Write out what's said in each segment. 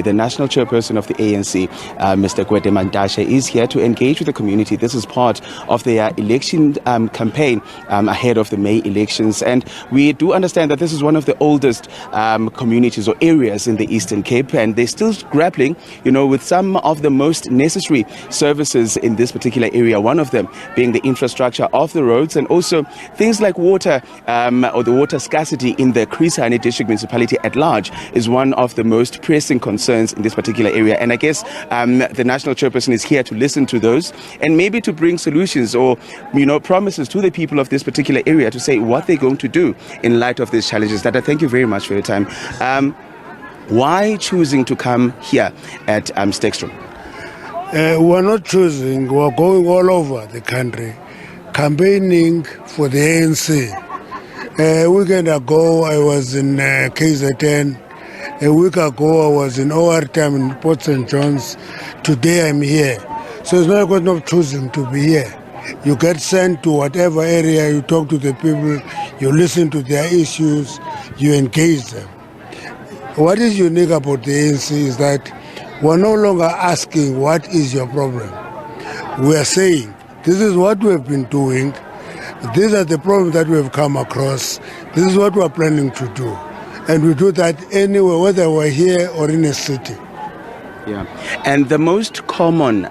The National Chairperson of the ANC, Mr. Gwede Mantashe, is here to engage with the community. This is part of their election campaign ahead of the May elections. And we do understand that this is one of the oldest communities or areas in the Eastern Cape, and they're still grappling, with some of the most necessary services in this particular area. One of them being the infrastructure of the roads, and also things like water or the water scarcity in the Chris Hani District Municipality at large is one of the most pressing concerns in this particular area. And I guess the National Chairperson is here to listen to those and maybe to bring solutions or promises to the people of this particular area to say what they're going to do in light of these challenges. Dada, thank you very much for your time. Why choosing to come here at Stekstrom? We're not choosing, we're going all over the country campaigning for the ANC. A weekend ago I was in KZN. A week ago I was in OR time in Port St. John's. Today I'm here. So it's not a question of choosing to be here. You get sent to whatever area, you talk to the people, you listen to their issues, you engage them. What is unique about the ANC is that we're no longer asking what is your problem. We are saying this is what we have been doing, these are the problems that we have come across, this is what we are planning to do. And we do that anywhere, whether we're here or in a city. Yeah. And the most common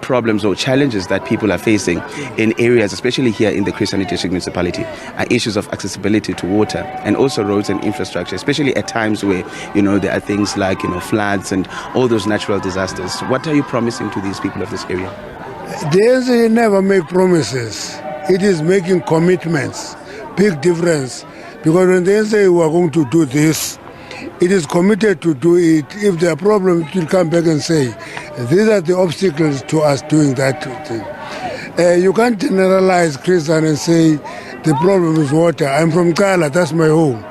problems or challenges that people are facing in areas, especially here in the Chris Hani District Municipality, are issues of accessibility to water and also roads and infrastructure, especially at times where, there are things like, floods and all those natural disasters. What are you promising to these people of this area? The ANC never make promises. It is making commitments. Big difference. Because when they say we are going to do this, it is committed to do it. If there are problems, it will come back and say, these are the obstacles to us doing that thing. You can't generalize Christian and say the problem is water. I'm from Kala, that's my home.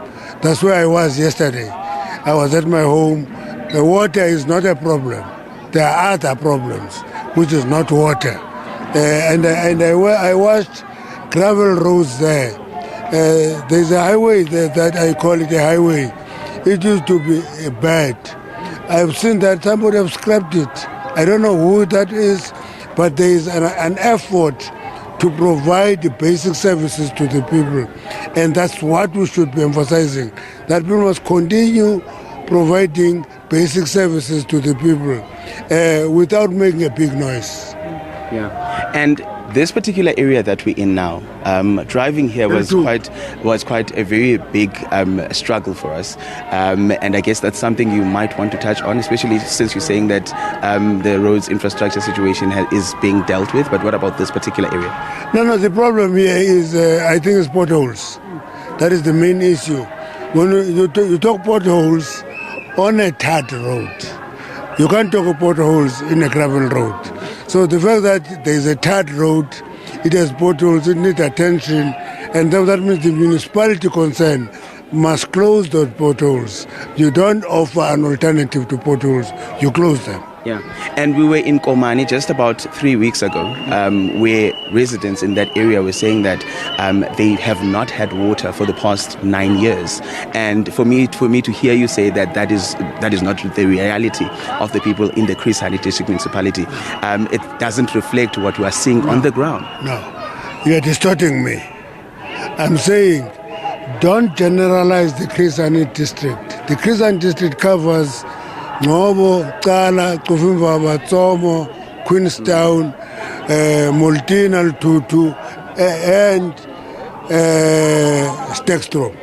That's where I was yesterday. I was at my home. The water is not a problem. There are other problems, which is not water. I watched gravel roads there. There's a highway there that I call it a highway. It used to be bad. I've seen that somebody have scrapped it. I don't know who that is, but there is an effort to provide the basic services to the people. And that's what we should be emphasizing, that people must continue providing basic services to the people without making a big noise. Yeah. And this particular area that we're in now, driving here was quite a very big struggle for us, and I guess that's something you might want to touch on, especially since you're saying that the roads infrastructure situation is being dealt with. But what about this particular area? No, the problem here is I think it's potholes. That is the main issue. When you talk potholes on a tarred road, you can't talk of potholes in a gravel road. So the fact that there is a tarred road, it has potholes, it needs attention, and that means the municipality concerned must close those potholes. You don't offer an alternative to potholes, you close them. Yeah, and we were in Komani just about 3 weeks ago, where residents in that area were saying that they have not had water for the past 9 years. And for me to hear you say that is not the reality of the people in the Chris Hani District Municipality, it doesn't reflect what we are seeing on the ground. No, you are distorting me. I'm saying don't generalize the Chris Hani District. The Chris Hani District covers Ngobo, Kala, Kufimvaba, Tsomo, Queenstown, Multina, Tutu, and Stekstrom.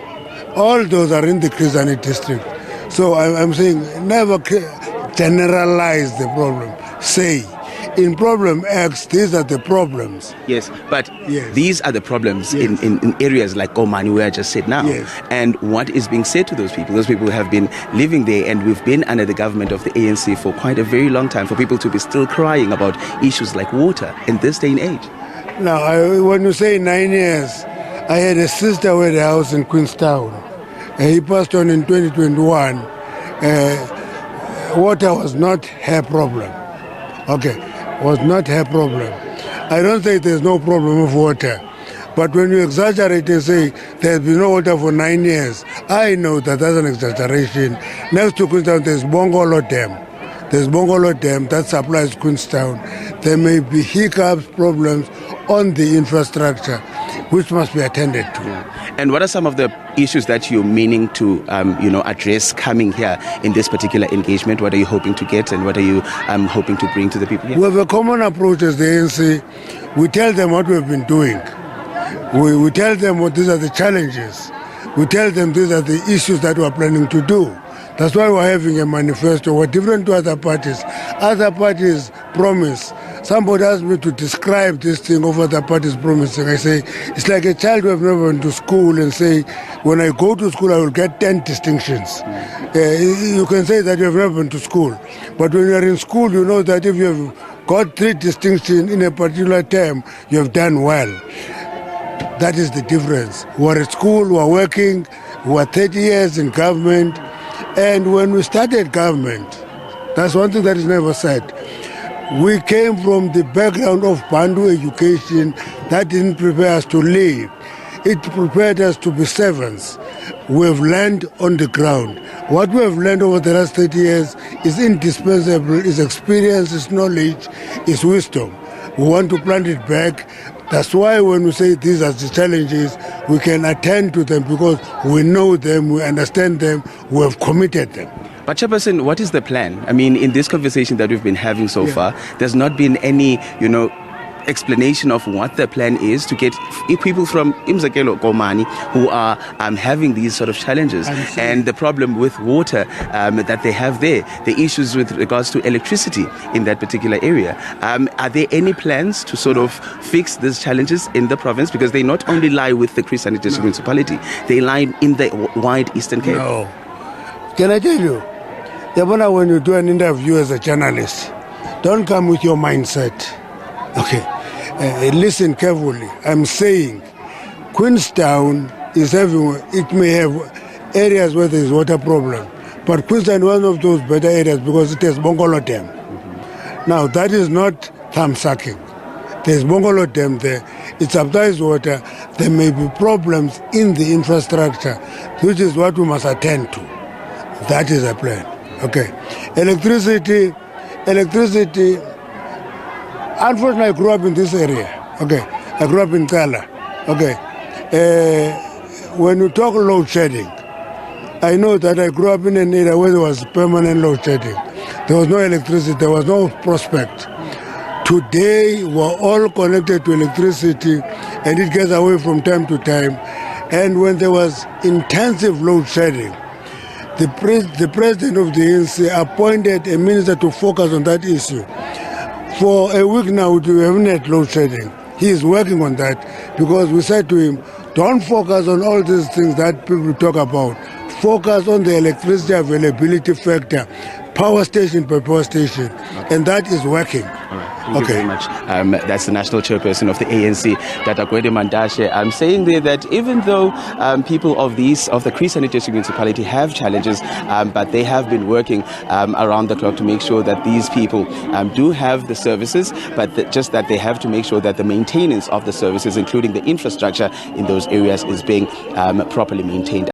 All those are in the Chris Hani District. So I'm saying never generalize the problem. Say, in problem X, these are the problems. Yes, but these are the problems in areas like Komani, where I just said now. Yes. And what is being said to those people? Those people have been living there, and we've been under the government of the ANC for quite a very long time, for people to be still crying about issues like water in this day and age. Now, when you say 9 years, I had a sister who had a house in Queenstown. He passed on in 2021. Water was not her problem. Okay, was not her problem. I don't say there's no problem of water, But when you exaggerate and say there's been no water for 9 years, I know that that's an exaggeration. Next to Queenstown, there's Bongolo Dam. There's Bongolo Dam that supplies Queenstown. There may be hiccups, problems on the infrastructure, which must be attended to. Yeah. And what are some of the issues that you're meaning to, address coming here in this particular engagement? What are you hoping to get, and what are you hoping to bring to the people here? We have a common approach as the ANC. We tell them what we've been doing. We tell them what these are the challenges. We tell them these are the issues that we're planning to do. That's why we're having a manifesto. We're different to other parties. Other parties promise. Somebody asked me to describe this thing of other parties promising. I say, it's like a child who has never been to school and say, when I go to school, I will get 10 distinctions. You can say that you have never been to school. But when you're in school, you know that if you have got 3 distinctions in a particular term, you have done well. That is the difference. We're at school, we're working, we're 30 years in government. And when we started government, that's one thing that is never said. We came from the background of Bantu education that didn't prepare us to lead. It prepared us to be servants. We have learned on the ground. What we have learned over the last 30 years is indispensable, is experience, is knowledge, is wisdom. We want to plant it back. That's why when we say these are the challenges, we can attend to them because we know them, we understand them, we have committed them. But Chairperson, what is the plan? I mean, in this conversation that we've been having so far, there's not been any, explanation of what the plan is to get people from Imzakelo Komani who are having these sort of challenges, and the problem with water that they have there, the issues with regards to electricity in that particular area. Are there any plans to sort of fix these challenges in the province? Because they not only lie with the Chris Hani District Municipality, they lie in the wide Eastern Cape. No. Can I tell you, Yabona, when you do an interview as a journalist, don't come with your mindset. Okay, listen carefully. I'm saying Queenstown is everywhere. It may have areas where there is water problem, but Queenstown is one of those better areas because it has Bongolo Dam. Now, that is not thumb sucking. There's Bongolo Dam there. It supplies water. There may be problems in the infrastructure, which is what we must attend to. That is a plan. Okay. Electricity. Unfortunately, I grew up in this area. Okay. I grew up in Kala. Okay. When you talk load shedding, I know that I grew up in an area where there was permanent load shedding. There was no electricity. There was no prospect. Today, we're all connected to electricity, and it gets away from time to time. And when there was intensive load shedding, the president of the ANC appointed a minister to focus on that issue. For a week now, we haven't had load shedding. He is working on that because we said to him, don't focus on all these things that people talk about. Focus on the electricity availability factor, power station per power station, and that is working. All right. Thank you very much. That's the National Chairperson of the ANC, Dr. Gwede Mantashe. I'm saying there that even though people of the Chris Hani District Municipality have challenges, but they have been working around the clock to make sure that these people do have the services, but just that they have to make sure that the maintenance of the services, including the infrastructure in those areas, is being properly maintained.